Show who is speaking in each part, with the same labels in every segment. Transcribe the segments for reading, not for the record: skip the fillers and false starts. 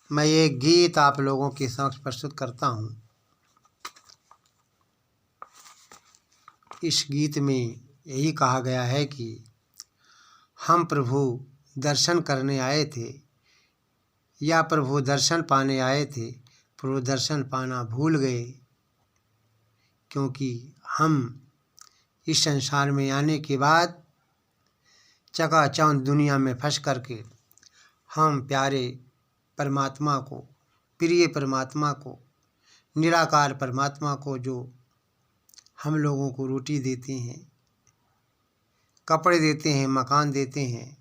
Speaker 1: मैं एक गीत आप लोगों के समक्ष प्रस्तुत करता हूँ। इस गीत में यही कहा गया है कि हम प्रभु दर्शन करने आए थे या प्रभु दर्शन पाने आए थे, प्रभु दर्शन पाना भूल गए, क्योंकि हम इस संसार में आने के बाद चकाचौंध दुनिया में फंस करके हम प्यारे परमात्मा को, प्रिय परमात्मा को, निराकार परमात्मा को, जो हम लोगों को रोटी देते हैं, कपड़े देते हैं, मकान देते हैं,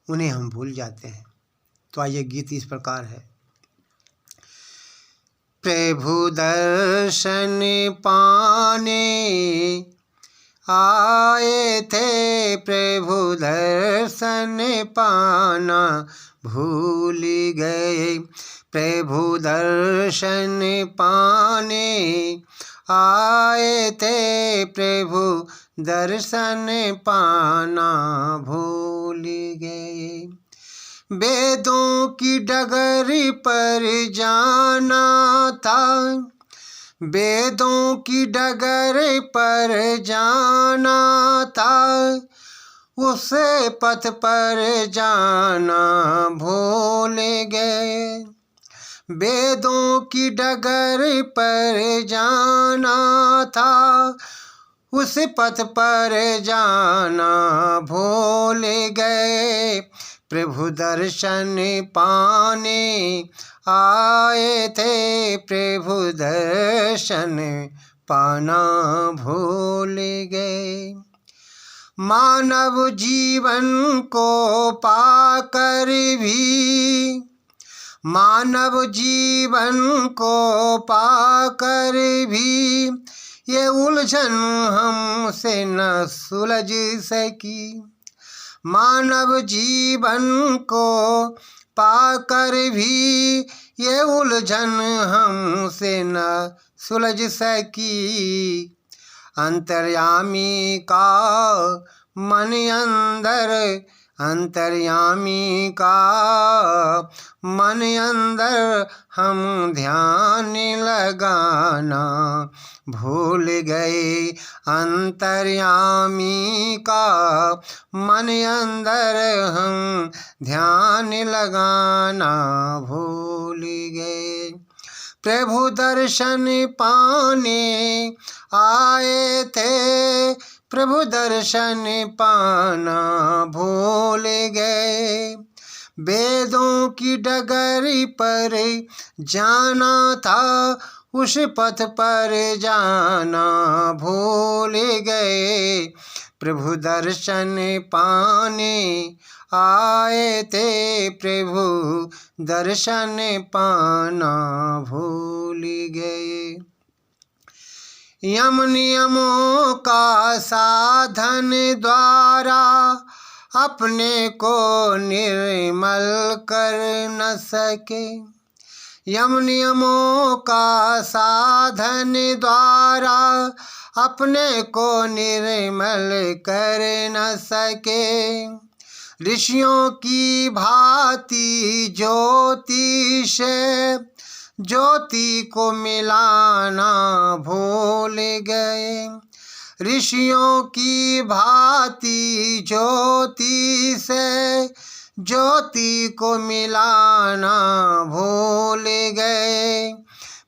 Speaker 1: उन्हें हम भूल जाते हैं। तो आइए गीत इस प्रकार है। प्रभु दर्शन पाने आए थे, प्रभु दर्शन पाना भूल गए, प्रभु दर्शन पाने आए थे, प्रभु दर्शन पाना भूल गए। वेदों की डगर पर जाना था, वेदों की डगर पर जाना था, उस पथ पर जाना भूल गए। वेदों की डगर पर जाना था, उस पथ पर जाना भूल गए, प्रभु दर्शन पाने आए थे, प्रभु दर्शन पाना भूल गए। मानव जीवन को पाकर भी, मानव जीवन को पाकर भी, ये उलझन हमसे न सुलझ सकी। मानव जीवन को पाकर भी ये उलझन हमसे न सुलझ सकी। अंतर्यामी का मन अंदर, अंतर्यामी का मन अंदर, हम ध्यान लगाना भूल गए। अंतर्यामी का मन अंदर, हम ध्यान लगाना भूल गए। प्रभु दर्शन पाने आए थे, प्रभु दर्शन पाना भूल गए। वेदों की डगर पर जाना था, उस पथ पर जाना भूल गए, प्रभु दर्शन पाने आए थे, प्रभु दर्शन पाना भूल गए। यम नियमों का साधन द्वारा अपने को निर्मल कर न सके। यम नियमों का साधन द्वारा अपने को निर्मल कर न सके। ऋषियों की भांति ज्योति से ज्योति को मिलाना भूल गए। ऋषियों की भांति ज्योति से ज्योति को मिलाना भूल गए,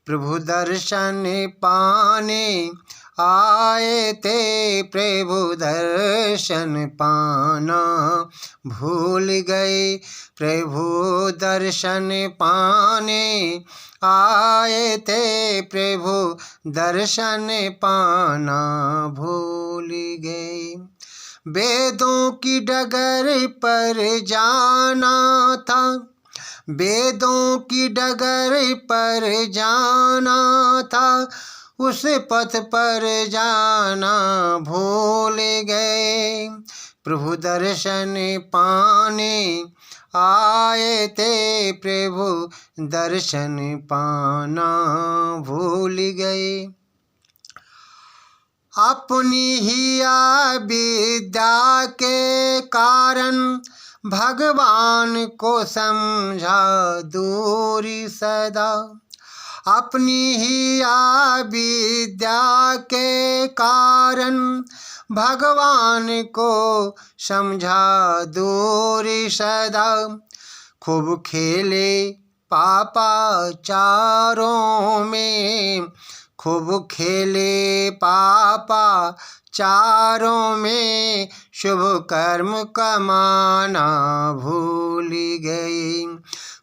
Speaker 1: प्रभु दर्शन पाने आए थे, प्रभु दर्शन पाना भूल गए, प्रभु दर्शन पाने आए थे, प्रभु दर्शन पाना भूल गए। वेदों की डगर पर जाना था, वेदों की डगर पर जाना था, उस पथ पर जाना भूल गए, प्रभु दर्शन पाने आए थे, प्रभु दर्शन पाना भूल गए। अपनी ही विद्या के कारण भगवान को समझा दूरी सदा। अपनी ही अविद्या के कारण भगवान को समझा दूरी सदा। खूब खेले पापाचारों में, खूब खेले पापाचारों में, शुभ कर्म कमाना भूल गए।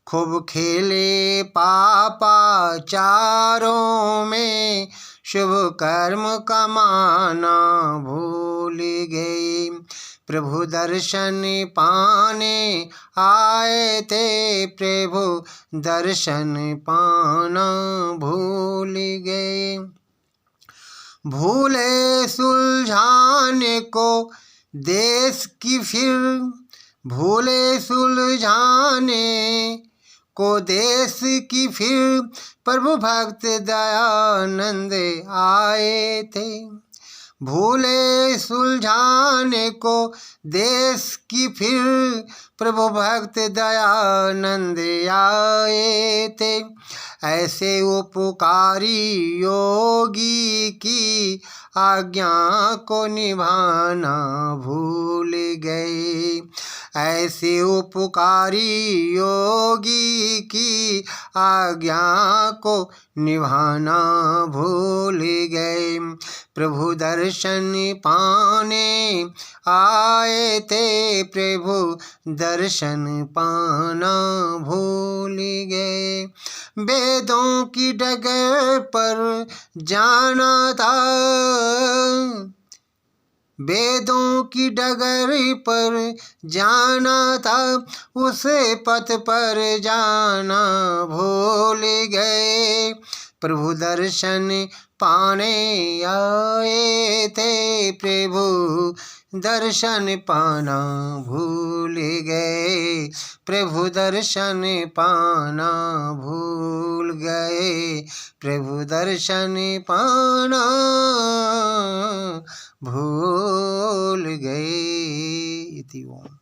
Speaker 1: खूब खेले पापाचारों में, शुभ कर्म कमाना भूल गए। प्रभु दर्शन पाने आए थे, प्रभु दर्शन पाना भूल गए। भूले सुलझाने को देश की फिर, भूले सुलझाने को देश की फिर, प्रभु भक्त दयानंद आए थे। भूले सुलझाने को देश की फिर, प्रभु भक्त दयानंद आए थे। ऐसे उपकारी योगी की आज्ञा को निभाना भूल गए। ऐसे उपकारी योगी की आज्ञा को निभाना भूल गए। प्रभु दर्शन पाने आए थे, प्रभु दर्शन पाना भूल गए। वेदों की डगर पर जाना था, वेदों की डगर पर जाना था, उसे पथ पर जाना भूल गए। प्रभु दर्शन पाने आए थे, प्रभु दर्शन पाना भूल गए। प्रभु दर्शन पाना भूल गए। प्रभु दर्शन पाना भूल गए। इति ओम।